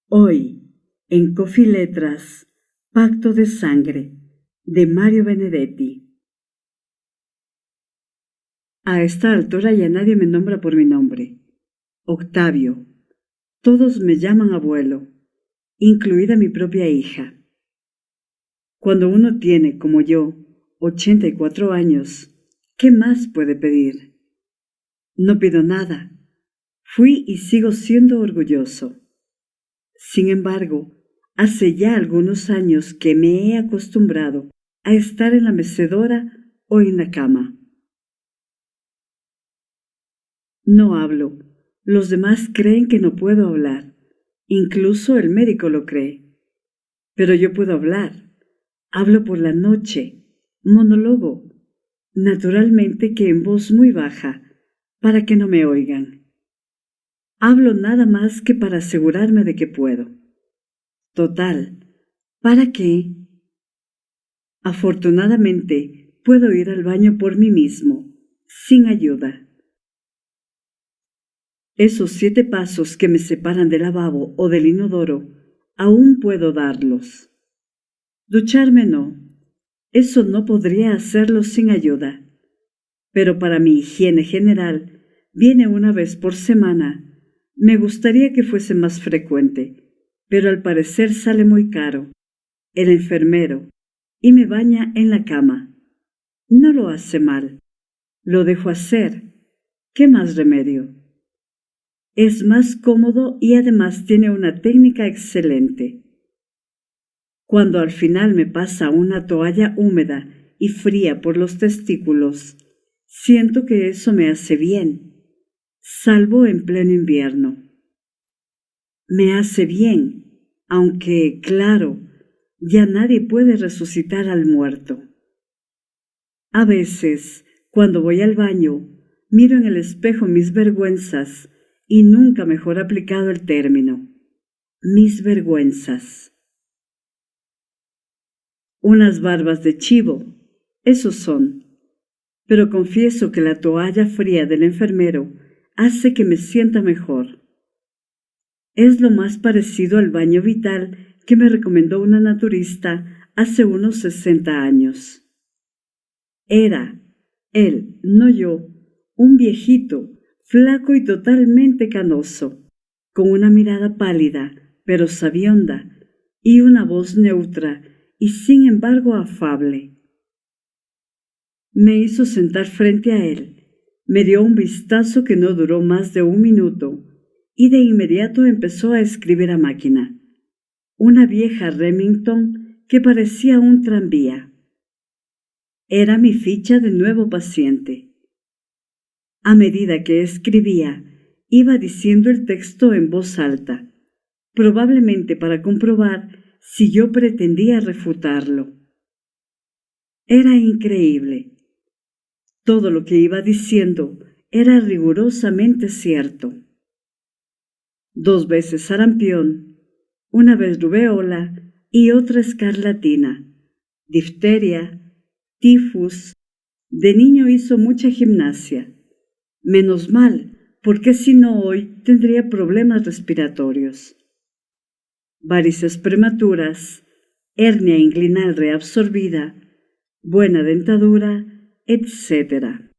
Hoy, en Coffee Letras, Pacto de Sangre, de Mario Benedetti. A esta altura ya nadie me nombra por mi nombre. Octavio. Todos me llaman abuelo, incluida mi propia hija. Cuando uno tiene, como yo, 84 años, ¿qué más puede pedir? No pido nada. Fui y sigo siendo orgulloso. Sin embargo, hace ya algunos años que me he acostumbrado a estar en la mecedora o en la cama. No hablo. Los demás creen que no puedo hablar. Incluso el médico lo cree. Pero yo puedo hablar. Hablo por la noche. Monólogo. Naturalmente que en voz muy baja, para que no me oigan. Hablo nada más que para asegurarme de que puedo. Total, ¿para qué? Afortunadamente, puedo ir al baño por mí mismo, sin ayuda. Esos 7 pasos que me separan del lavabo o del inodoro, aún puedo darlos. Ducharme no, eso no podría hacerlo sin ayuda. Pero para mi higiene general, viene una vez por semana. Me gustaría que fuese más frecuente, pero al parecer sale muy caro. El enfermero, y me baña en la cama. No lo hace mal. Lo dejo hacer. ¿Qué más remedio? Es más cómodo y además tiene una técnica excelente. Cuando al final me pasa una toalla húmeda y fría por los testículos, siento que eso me hace bien, salvo en pleno invierno. Me hace bien, aunque, claro, ya nadie puede resucitar al muerto. A veces, cuando voy al baño, miro en el espejo mis vergüenzas, y nunca mejor aplicado el término. Mis vergüenzas. Unas barbas de chivo, esos son. Pero confieso que la toalla fría del enfermero hace que me sienta mejor. Es lo más parecido al baño vital que me recomendó una naturista hace unos 60 años. Era, él, no yo, un viejito, flaco y totalmente canoso, con una mirada pálida, pero sabionda, y una voz neutra y sin embargo afable. Me hizo sentar frente a él, me dio un vistazo que no duró más de 1 minuto, y de inmediato empezó a escribir a máquina, una vieja Remington que parecía un tranvía. Era mi ficha de nuevo paciente. A medida que escribía, iba diciendo el texto en voz alta, probablemente para comprobar si yo pretendía refutarlo. Era increíble. Todo lo que iba diciendo era rigurosamente cierto. 2 veces sarampión, una vez rubeola y otra escarlatina, difteria, tifus. De niño hizo mucha gimnasia. Menos mal, porque si no hoy tendría problemas respiratorios. Varices prematuras, hernia inguinal reabsorbida, buena dentadura, etc.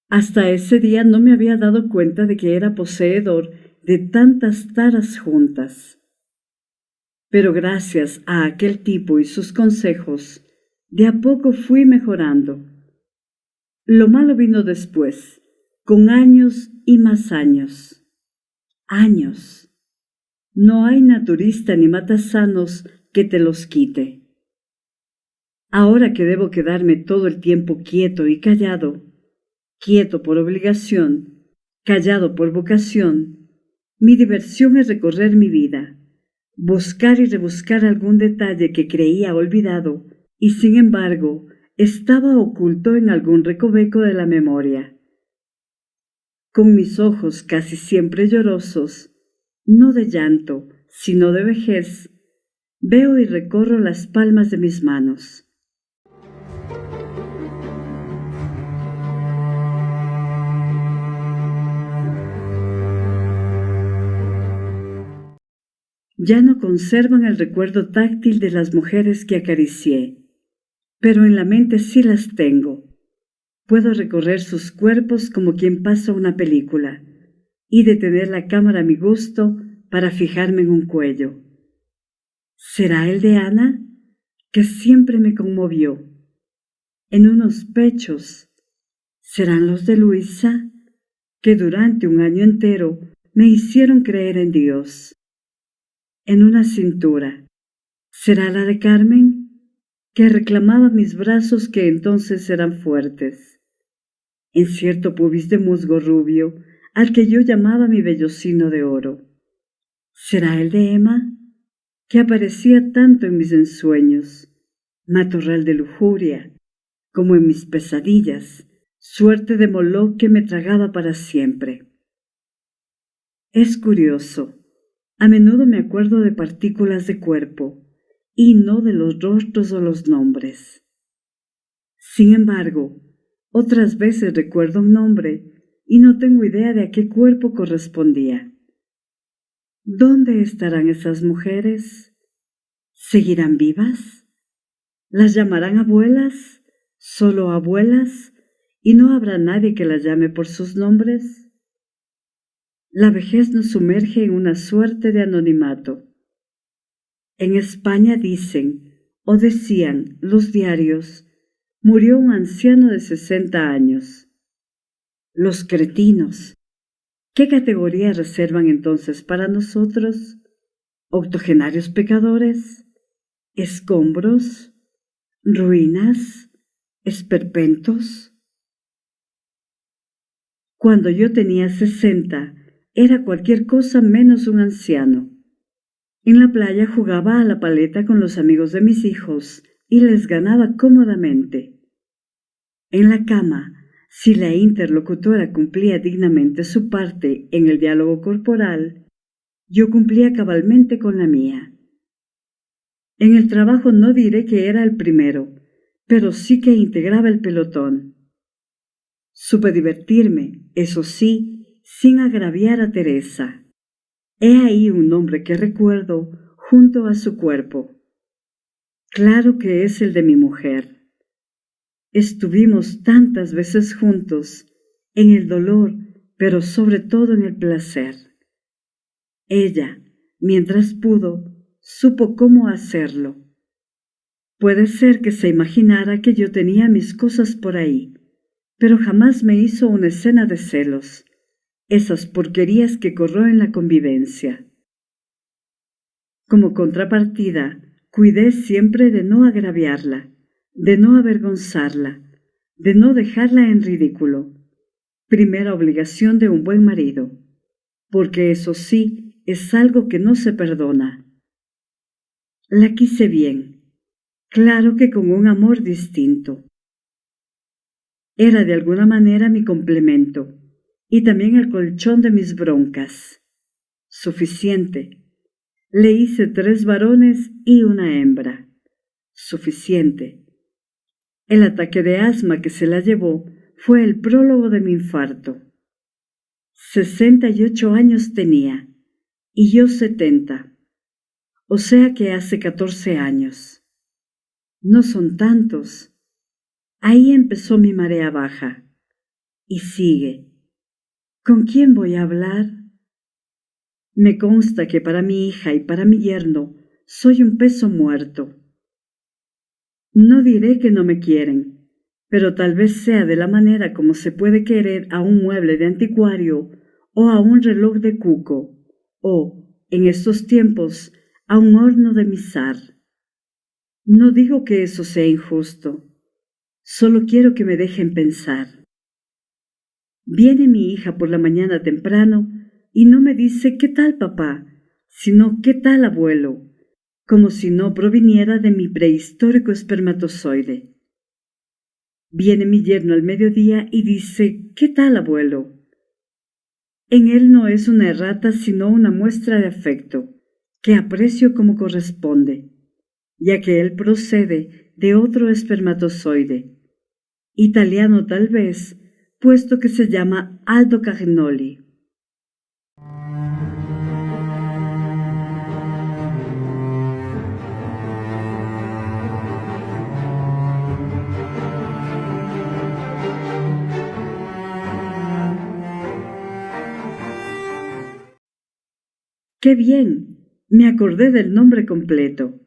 Hasta ese día no me había dado cuenta de que era poseedor de tantas taras juntas. Pero gracias a aquel tipo y sus consejos, de a poco fui mejorando. Lo malo vino después, con años y más años. Años. No hay naturista ni matasanos que te los quite. Ahora que debo quedarme todo el tiempo quieto y callado, quieto por obligación, callado por vocación, mi diversión es recorrer mi vida, buscar y rebuscar algún detalle que creía olvidado y sin embargo estaba oculto en algún recoveco de la memoria. Con mis ojos casi siempre llorosos, no de llanto, sino de vejez, veo y recorro las palmas de mis manos, Ya no conservan el recuerdo táctil de las mujeres que acaricié, pero en la mente sí las tengo. Puedo recorrer sus cuerpos como quien pasa una película y detener la cámara a mi gusto para fijarme en un cuello. ¿Será el de Ana, que siempre me conmovió? En unos pechos. ¿Serán los de Luisa, que durante un año entero me hicieron creer en Dios? En una cintura. ¿Será la de Carmen, que reclamaba mis brazos que entonces eran fuertes? En cierto pubis de musgo rubio, al que yo llamaba mi vellocino de oro. ¿Será el de Emma, que aparecía tanto en mis ensueños, matorral de lujuria, como en mis pesadillas, suerte de Moloch que me tragaba para siempre? Es curioso, a menudo me acuerdo de partículas de cuerpo, y no de los rostros o los nombres. Sin embargo, otras veces recuerdo un nombre y no tengo idea de a qué cuerpo correspondía. ¿Dónde estarán esas mujeres? ¿Seguirán vivas? ¿Las llamarán abuelas? ¿Solo abuelas? ¿Y no habrá nadie que las llame por sus nombres? La vejez nos sumerge en una suerte de anonimato. En España dicen, o decían, los diarios, murió un anciano de 60 años. Los cretinos. ¿Qué categoría reservan entonces para nosotros? ¿Octogenarios pecadores? ¿Escombros? ¿Ruinas? ¿Esperpentos? Cuando yo tenía 60, era cualquier cosa menos un anciano. En la playa jugaba a la paleta con los amigos de mis hijos y les ganaba cómodamente. En la cama, si la interlocutora cumplía dignamente su parte en el diálogo corporal, yo cumplía cabalmente con la mía. En el trabajo no diré que era el primero, pero sí que integraba el pelotón. Supe divertirme, eso sí, sin agraviar a Teresa. He ahí un nombre que recuerdo junto a su cuerpo. Claro que es el de mi mujer. Estuvimos tantas veces juntos, en el dolor, pero sobre todo en el placer. Ella, mientras pudo, supo cómo hacerlo. Puede ser que se imaginara que yo tenía mis cosas por ahí, pero jamás me hizo una escena de celos, esas porquerías que corroen la convivencia. Como contrapartida, cuidé siempre de no agraviarla, de no avergonzarla, de no dejarla en ridículo. Primera obligación de un buen marido, porque eso sí es algo que no se perdona. La quise bien, claro que con un amor distinto. Era de alguna manera mi complemento y también el colchón de mis broncas. Suficiente. Le hice 3 varones y una hembra. Suficiente. El ataque de asma que se la llevó fue el prólogo de mi infarto. 68 años tenía y yo 70, o sea que hace 14 años. No son tantos. Ahí empezó mi marea baja. Y sigue. ¿Con quién voy a hablar? Me consta que para mi hija y para mi yerno soy un peso muerto. No diré que no me quieren, pero tal vez sea de la manera como se puede querer a un mueble de anticuario o a un reloj de cuco, o, en estos tiempos, a un horno de misar. No digo que eso sea injusto, solo quiero que me dejen pensar. Viene mi hija por la mañana temprano y no me dice ¿qué tal papá?, sino ¿qué tal abuelo?, como si no proviniera de mi prehistórico espermatozoide. Viene mi yerno al mediodía y dice ¿qué tal abuelo?. En él no es una errata sino una muestra de afecto, que aprecio como corresponde, ya que él procede de otro espermatozoide, italiano tal vez, puesto que se llama Aldo Cagnoli. ¡Qué bien! Me acordé del nombre completo.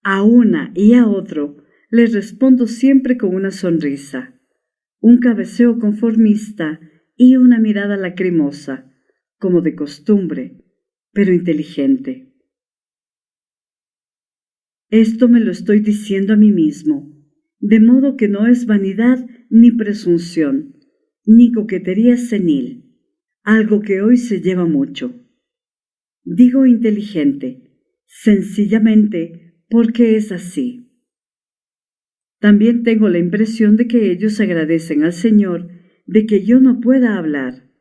A una y a otro les respondo siempre con una sonrisa, un cabeceo conformista y una mirada lacrimosa, como de costumbre, pero inteligente. Esto me lo estoy diciendo a mí mismo, de modo que no es vanidad ni presunción, ni coquetería senil, algo que hoy se lleva mucho. Digo inteligente, sencillamente porque es así. También tengo la impresión de que ellos agradecen al Señor de que yo no pueda hablar.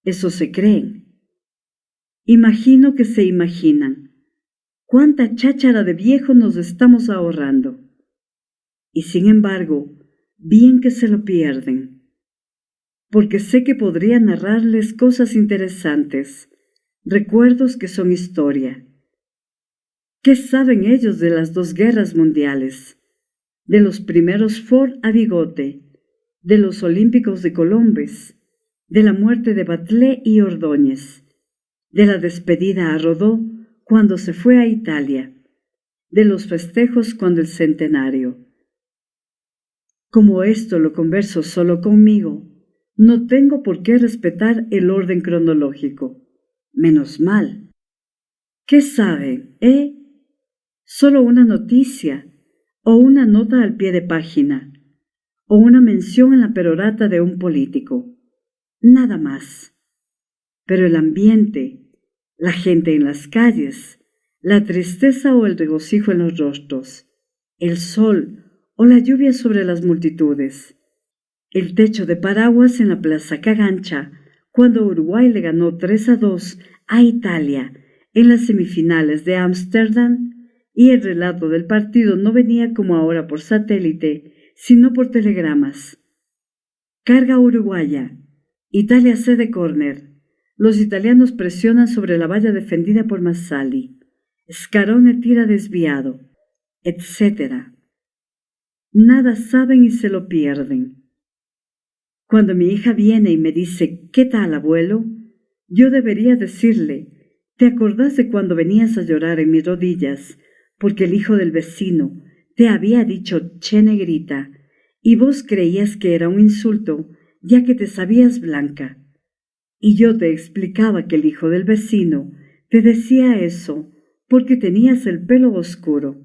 Eso se creen. Imagino que se imaginan. ¿Cuánta cháchara de viejo nos estamos ahorrando? Y sin embargo, bien que se lo pierden. Porque sé que podría narrarles cosas interesantes, recuerdos que son historia. ¿Qué saben ellos de las 2 guerras mundiales? De los primeros Ford a bigote, de los Olímpicos de Colombes, de la muerte de Batlle y Ordóñez, de la despedida a Rodó cuando se fue a Italia, de los festejos cuando el centenario. Como esto lo converso solo conmigo, no tengo por qué respetar el orden cronológico. Menos mal. ¿Qué saben, Solo una noticia, o una nota al pie de página, o una mención en la perorata de un político. Nada más. Pero el ambiente, la gente en las calles, la tristeza o el regocijo en los rostros, el sol o la lluvia sobre las multitudes, el techo de paraguas en la Plaza Cagancha, cuando Uruguay le ganó 3-2 a Italia en las semifinales de Ámsterdam, y el relato del partido no venía como ahora por satélite, sino por telegramas. Carga uruguaya. Italia cede córner. Los italianos presionan sobre la valla defendida por Massali. Scarone tira desviado, etc. Nada saben y se lo pierden. Cuando mi hija viene y me dice, ¿qué tal, abuelo?, yo debería decirle, ¿te acordás de cuando venías a llorar en mis rodillas porque el hijo del vecino te había dicho che negrita y vos creías que era un insulto ya que te sabías blanca? Y yo te explicaba que el hijo del vecino te decía eso porque tenías el pelo oscuro,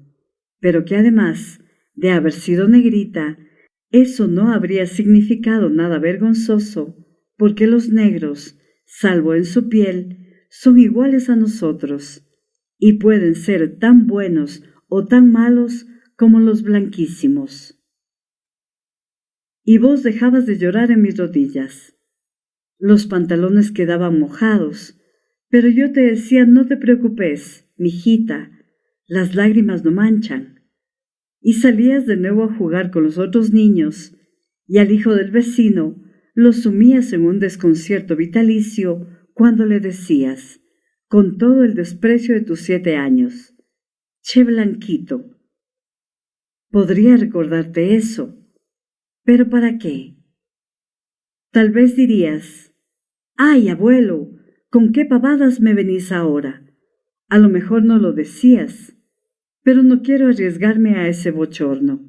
pero que además de haber sido negrita, eso no habría significado nada vergonzoso, porque los negros, salvo en su piel, son iguales a nosotros, y pueden ser tan buenos o tan malos como los blanquísimos. Y vos dejabas de llorar en mis rodillas. Los pantalones quedaban mojados, pero yo te decía, no te preocupes, mijita, las lágrimas no manchan. Y salías de nuevo a jugar con los otros niños, y al hijo del vecino lo sumías en un desconcierto vitalicio cuando le decías, con todo el desprecio de tus 7 años, che blanquito. Podría recordarte eso, pero ¿para qué? Tal vez dirías, ¡ay, abuelo! ¿Con qué pavadas me venís ahora? A lo mejor no lo decías, pero no quiero arriesgarme a ese bochorno.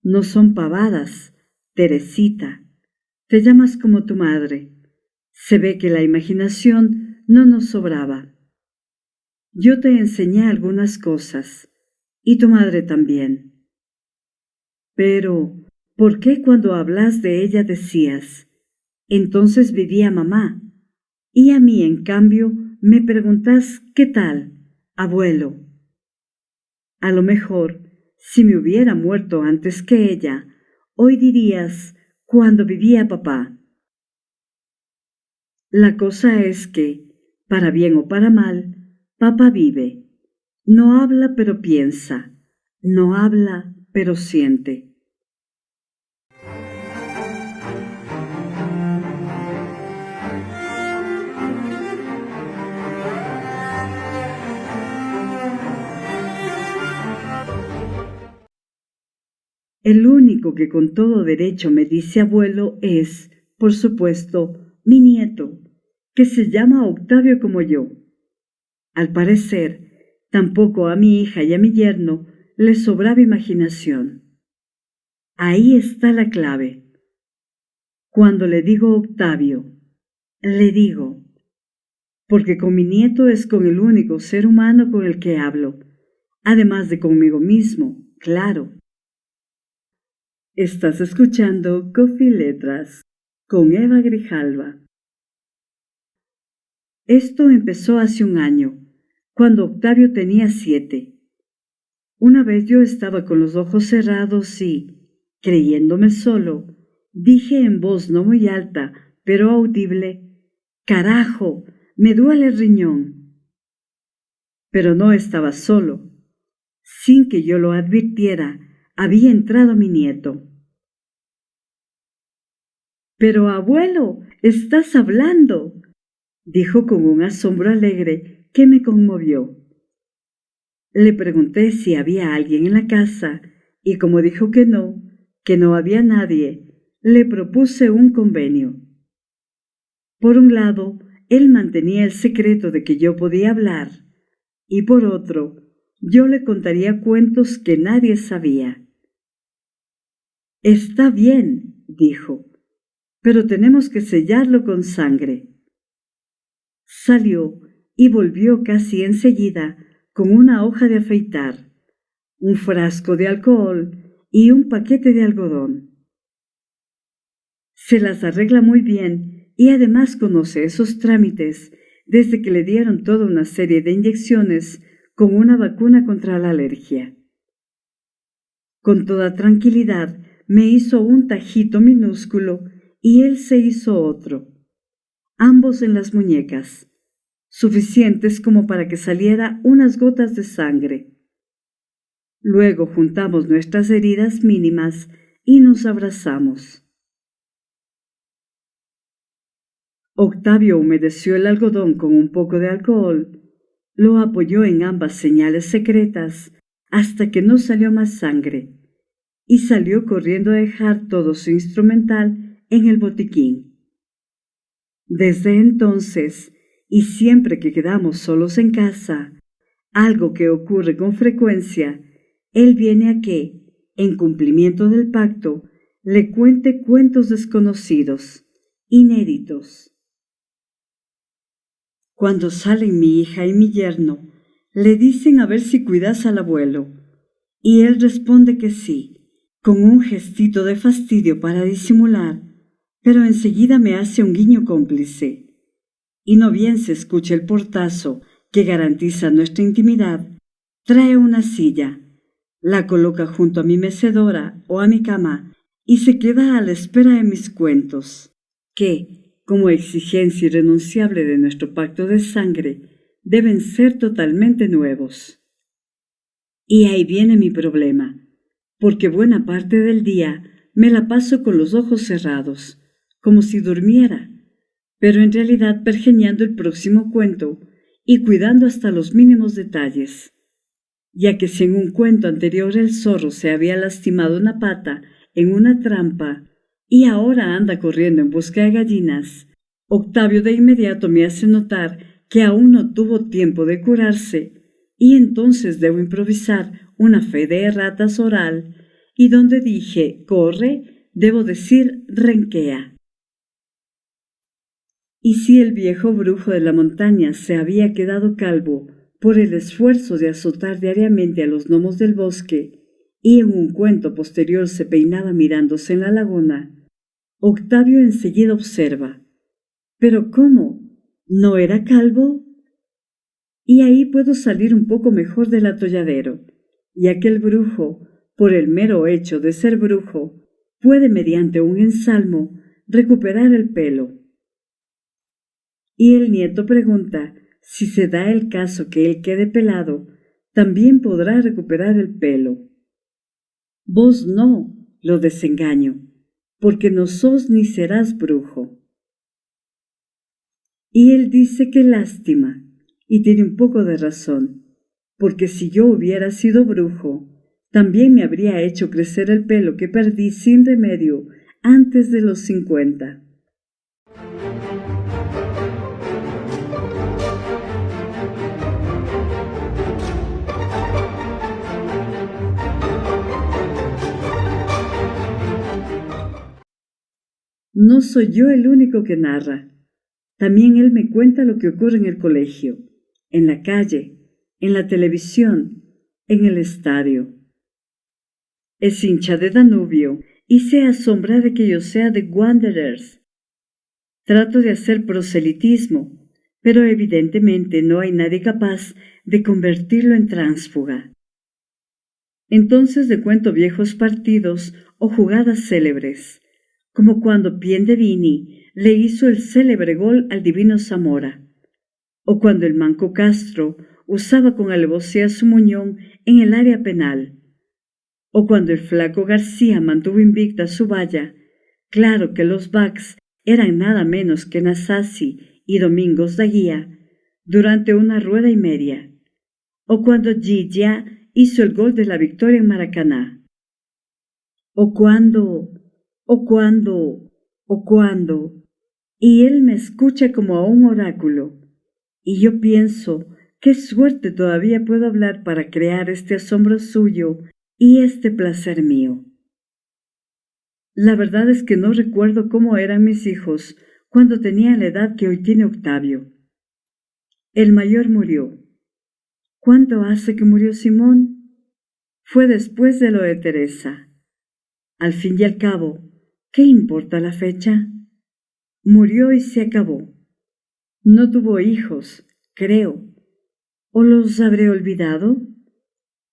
No son pavadas, Teresita. Te llamas como tu madre. Se ve que la imaginación no nos sobraba. Yo te enseñé algunas cosas, y tu madre también. Pero, ¿por qué cuando hablas de ella decías, entonces vivía mamá, y a mí, en cambio, me preguntás, ¿qué tal, abuelo? A lo mejor, si me hubiera muerto antes que ella, hoy dirías, cuando vivía papá. La cosa es que, para bien o para mal, papá vive. No habla pero piensa, no habla pero siente. El único que con todo derecho me dice abuelo es, por supuesto, mi nieto, que se llama Octavio como yo. Al parecer, tampoco a mi hija y a mi yerno les sobraba imaginación. Ahí está la clave. Cuando le digo Octavio, le digo, porque con mi nieto es con el único ser humano con el que hablo, además de conmigo mismo, claro. Estás escuchando Coffee Letras con Eva Grijalva. Esto empezó hace un año, cuando Octavio tenía 7. Una vez yo estaba con los ojos cerrados y, creyéndome solo, dije en voz no muy alta, pero audible, «¡Carajo! ¡Me duele el riñón!». Pero no estaba solo. Sin que yo lo advirtiera, había entrado mi nieto. «¡Pero abuelo, estás hablando!», dijo con un asombro alegre que me conmovió. Le pregunté si había alguien en la casa y como dijo que no había nadie, le propuse un convenio. Por un lado, él mantenía el secreto de que yo podía hablar y por otro, yo le contaría cuentos que nadie sabía. «Está bien», dijo, «pero tenemos que sellarlo con sangre». Salió y volvió casi enseguida con una hoja de afeitar, un frasco de alcohol y un paquete de algodón. Se las arregla muy bien y además conoce esos trámites desde que le dieron toda una serie de inyecciones con una vacuna contra la alergia. Con toda tranquilidad me hizo un tajito minúsculo y él se hizo otro, ambos en las muñecas, suficientes como para que saliera unas gotas de sangre. Luego juntamos nuestras heridas mínimas y nos abrazamos. Octavio humedeció el algodón con un poco de alcohol, lo apoyó en ambas señales secretas hasta que no salió más sangre y salió corriendo a dejar todo su instrumental en el botiquín. Desde entonces, y siempre que quedamos solos en casa, algo que ocurre con frecuencia, él viene a que, en cumplimiento del pacto, le cuente cuentos desconocidos, inéditos. Cuando salen mi hija y mi yerno, le dicen a ver si cuidas al abuelo, y él responde que sí, con un gestito de fastidio para disimular, pero enseguida me hace un guiño cómplice. Y no bien se escucha el portazo que garantiza nuestra intimidad, trae una silla, la coloca junto a mi mecedora o a mi cama y se queda a la espera de mis cuentos, que, como exigencia irrenunciable de nuestro pacto de sangre, deben ser totalmente nuevos. Y ahí viene mi problema, porque buena parte del día me la paso con los ojos cerrados, como si durmiera, pero en realidad pergeñando el próximo cuento y cuidando hasta los mínimos detalles, ya que si en un cuento anterior el zorro se había lastimado una pata en una trampa y ahora anda corriendo en busca de gallinas, Octavio de inmediato me hace notar que aún no tuvo tiempo de curarse y entonces debo improvisar una fe de erratas oral y donde dije corre, debo decir renquea. Y si el viejo brujo de la montaña se había quedado calvo por el esfuerzo de azotar diariamente a los gnomos del bosque y en un cuento posterior se peinaba mirándose en la laguna, Octavio enseguida observa, ¿pero cómo? ¿No era calvo? Y ahí puedo salir un poco mejor del atolladero, ya que el brujo, por el mero hecho de ser brujo, puede mediante un ensalmo recuperar el pelo. Y el nieto pregunta si se da el caso que él quede pelado, también podrá recuperar el pelo. Vos no, lo desengaño, porque no sos ni serás brujo. Y él dice que lástima, y tiene un poco de razón, porque si yo hubiera sido brujo, también me habría hecho crecer el pelo que perdí sin remedio antes de los 50. No soy yo el único que narra. También él me cuenta lo que ocurre en el colegio, en la calle, en la televisión, en el estadio. Es hincha de Danubio y se asombra de que yo sea de Wanderers. Trato de hacer proselitismo, pero evidentemente no hay nadie capaz de convertirlo en tránsfuga. Entonces le cuento viejos partidos o jugadas célebres, como cuando Piendevini le hizo el célebre gol al divino Zamora, o cuando el manco Castro usaba con alevosía su muñón en el área penal, o cuando el flaco García mantuvo invicta su valla. Claro que los backs eran nada menos que Nasazzi y Domingos da Guía durante una rueda y media, o cuando Gigia hizo el gol de la victoria en Maracaná, o cuando, y él me escucha como a un oráculo, y yo pienso, qué suerte todavía puedo hablar para crear este asombro suyo y este placer mío. La verdad es que no recuerdo cómo eran mis hijos cuando tenían la edad que hoy tiene Octavio. El mayor murió. ¿Cuánto hace que murió Simón? Fue después de lo de Teresa. Al fin y al cabo, ¿qué importa la fecha? Murió y se acabó. No tuvo hijos, creo. ¿O los habré olvidado?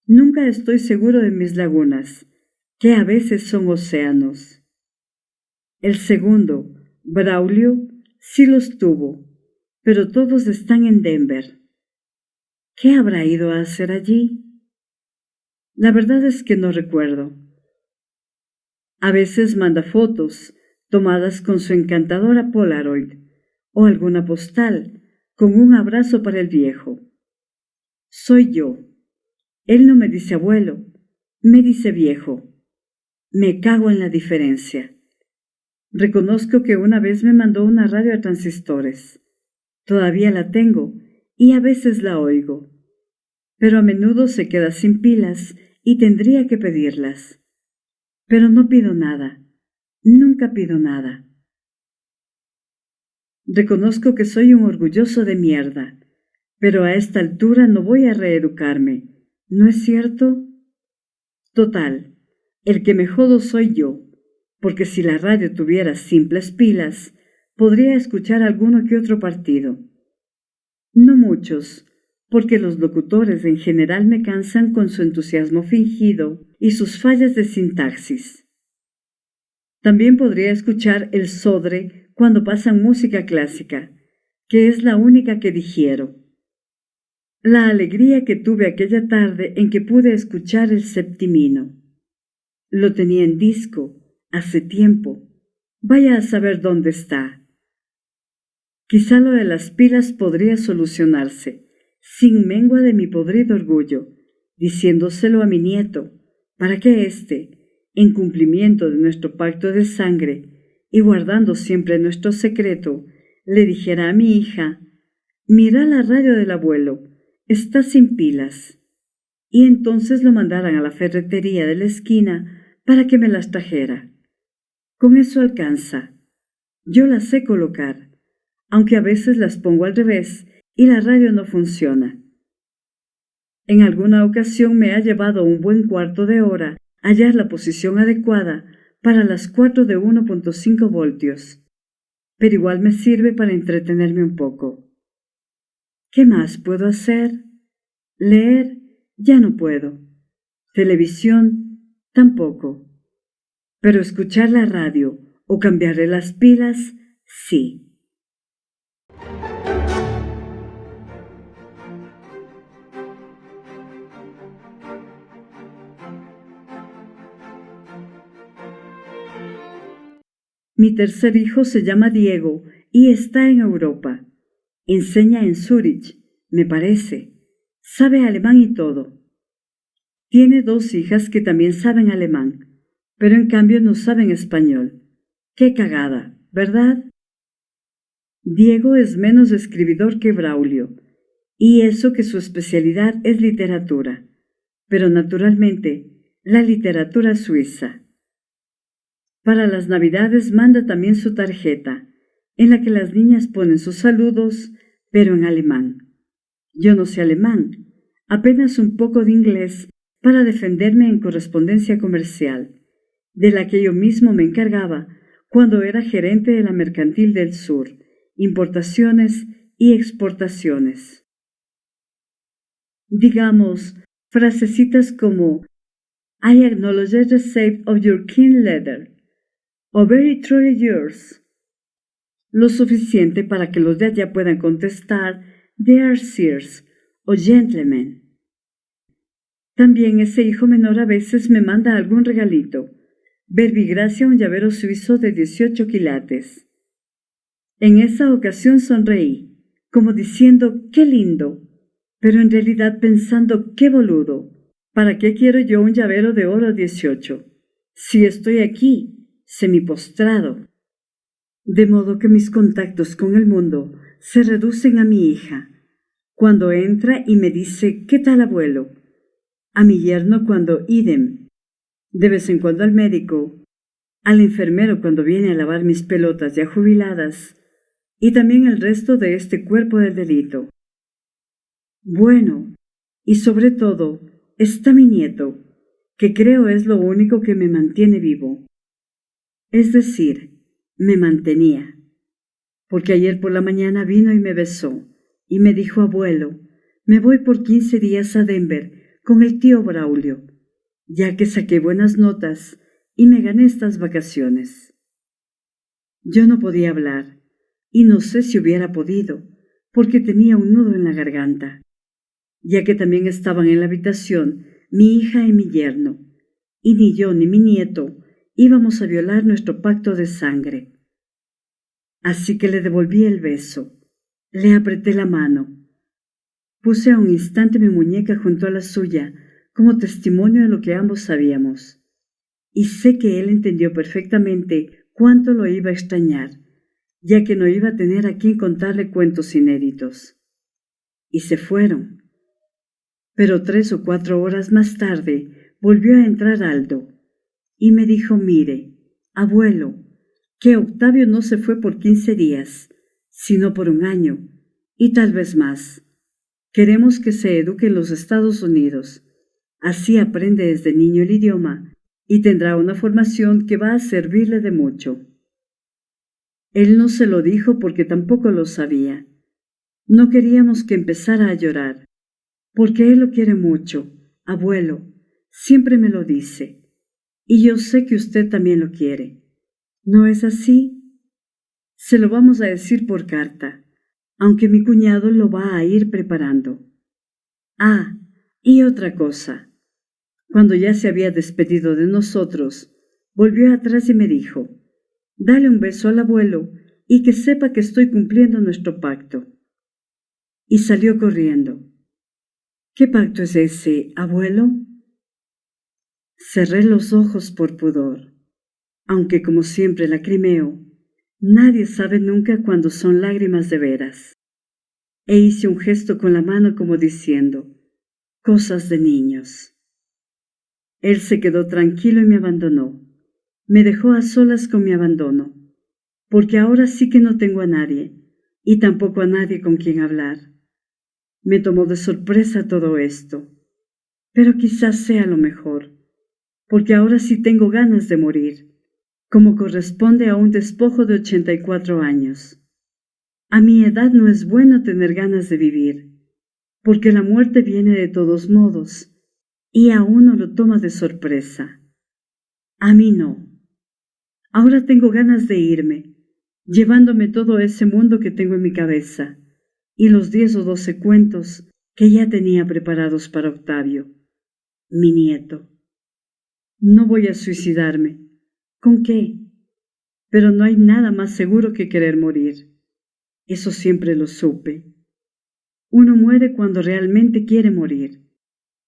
Nunca estoy seguro de mis lagunas, que a veces son océanos. El segundo, Braulio, sí los tuvo, pero todos están en Denver. ¿Qué habrá ido a hacer allí? La verdad es que no recuerdo. A veces manda fotos, tomadas con su encantadora Polaroid, o alguna postal, con un abrazo para el viejo. Soy yo. Él no me dice abuelo, me dice viejo. Me cago en la diferencia. Reconozco que una vez me mandó una radio a transistores. Todavía la tengo y a veces la oigo, pero a menudo se queda sin pilas y tendría que pedirlas. Pero no pido nada, nunca pido nada. Reconozco que soy un orgulloso de mierda, pero a esta altura no voy a reeducarme, ¿no es cierto? Total, el que me jodo soy yo, porque si la radio tuviera simples pilas, podría escuchar alguno que otro partido. No muchos, porque los locutores en general me cansan con su entusiasmo fingido y sus fallas de sintaxis. También podría escuchar el Sodre cuando pasan música clásica, que es la única que digiero. La alegría que tuve aquella tarde en que pude escuchar el Septimino. Lo tenía en disco, hace tiempo. Vaya a saber dónde está. Quizá lo de las pilas podría solucionarse, sin mengua de mi podrido orgullo, diciéndoselo a mi nieto, para que éste, en cumplimiento de nuestro pacto de sangre y guardando siempre nuestro secreto, le dijera a mi hija: «Mira la radio del abuelo, está sin pilas», y entonces lo mandaran a la ferretería de la esquina para que me las trajera. Con eso alcanza. Yo las sé colocar, aunque a veces las pongo al revés y la radio no funciona. En alguna ocasión me ha llevado un buen cuarto de hora hallar la posición adecuada para las 4 de 1.5 voltios, pero igual me sirve para entretenerme un poco. ¿Qué más puedo hacer? Leer ya no puedo. Televisión tampoco. Pero escuchar la radio o cambiarle las pilas, sí. Mi tercer hijo se llama Diego y está en Europa. Enseña en Zúrich, me parece. Sabe alemán y todo. Tiene 2 hijas que también saben alemán, pero en cambio no saben español. ¡Qué cagada!, ¿verdad? Diego es menos escribidor que Braulio, y eso que su especialidad es literatura, pero naturalmente la literatura suiza. Para las Navidades manda también su tarjeta, en la que las niñas ponen sus saludos, pero en alemán. Yo no sé alemán, apenas un poco de inglés para defenderme en correspondencia comercial, de la que yo mismo me encargaba cuando era gerente de la Mercantil del Sur, importaciones y exportaciones. Digamos, frasecitas como I acknowledge the receipt of your kind letter, o very truly yours, lo suficiente para que los de allá puedan contestar Dear sirs o gentlemen. También ese hijo menor a veces me manda algún regalito, verbigracia un llavero suizo de 18 quilates. En esa ocasión sonreí, como diciendo ¡qué lindo!, pero en realidad pensando ¡qué boludo! ¿Para qué quiero yo un llavero de oro 18? Si estoy aquí, semipostrado. De modo que mis contactos con el mundo se reducen a mi hija, cuando entra y me dice ¿qué tal, abuelo?, a mi yerno cuando idem, de vez en cuando al médico, al enfermero cuando viene a lavar mis pelotas ya jubiladas, y también el resto de este cuerpo del delito. Bueno, y sobre todo, está mi nieto, que creo es lo único que me mantiene vivo. Es decir, me mantenía, porque ayer por la mañana vino y me besó, y me dijo abuelo, me voy por 15 días a Denver con el tío Braulio, ya que saqué buenas notas y me gané estas vacaciones. Yo no podía hablar, y no sé si hubiera podido, porque tenía un nudo en la garganta, ya que también estaban en la habitación mi hija y mi yerno, y ni yo ni mi nieto íbamos a violar nuestro pacto de sangre. Así que le devolví el beso, le apreté la mano, puse a un instante mi muñeca junto a la suya como testimonio de lo que ambos sabíamos, y sé que él entendió perfectamente cuánto lo iba a extrañar, ya que no iba a tener a quien contarle cuentos inéditos. Y se fueron. Pero 3 o 4 horas más tarde volvió a entrar Aldo, y me dijo, mire, abuelo, que Octavio no se fue por 15 días, sino por 1 año, y tal vez más. Queremos que se eduque en los Estados Unidos. Así aprende desde niño el idioma y tendrá una formación que va a servirle de mucho. Él no se lo dijo porque tampoco lo sabía. No queríamos que empezara a llorar, porque él lo quiere mucho, abuelo, siempre me lo dice, y yo sé que usted también lo quiere. ¿No es así? Se lo vamos a decir por carta, aunque mi cuñado lo va a ir preparando. Ah, y otra cosa. Cuando ya se había despedido de nosotros, volvió atrás y me dijo, dale un beso al abuelo y que sepa que estoy cumpliendo nuestro pacto. Y salió corriendo. ¿Qué pacto es ese, abuelo? Cerré los ojos por pudor, aunque como siempre lacrimeo, nadie sabe nunca cuándo son lágrimas de veras. E hice un gesto con la mano como diciendo, cosas de niños. Él se quedó tranquilo y me abandonó. Me dejó a solas con mi abandono, porque ahora sí que no tengo a nadie, y tampoco a nadie con quien hablar. Me tomó de sorpresa todo esto, pero quizás sea lo mejor, porque ahora sí tengo ganas de morir, como corresponde a un despojo de 84 años. A mi edad no es bueno tener ganas de vivir, porque la muerte viene de todos modos, y a uno lo toma de sorpresa. A mí no. Ahora tengo ganas de irme, llevándome todo ese mundo que tengo en mi cabeza, y los 10 o 12 cuentos que ya tenía preparados para Octavio, mi nieto. No voy a suicidarme. ¿Con qué? Pero no hay nada más seguro que querer morir. Eso siempre lo supe. Uno muere cuando realmente quiere morir.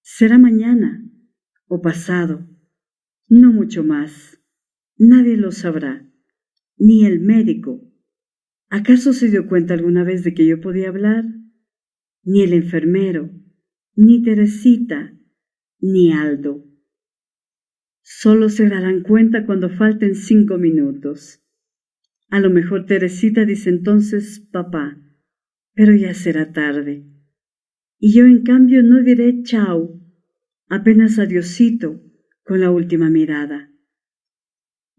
Será mañana o pasado, no mucho más. Nadie lo sabrá, ni el médico. ¿Acaso se dio cuenta alguna vez de que yo podía hablar? Ni el enfermero, ni Teresita, ni Aldo. Solo se darán cuenta cuando falten 5 minutos. A lo mejor Teresita dice entonces papá, pero ya será tarde. Y yo en cambio no diré chao, apenas adiosito con la última mirada.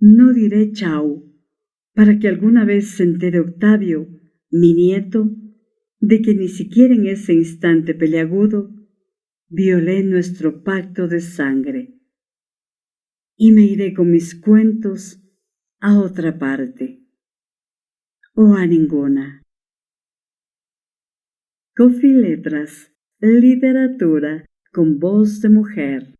No diré chao, para que alguna vez se entere Octavio, mi nieto, de que ni siquiera en ese instante peleagudo violé nuestro pacto de sangre. Y me iré con mis cuentos a otra parte, o a ninguna. Coffee Letras, literatura con voz de mujer.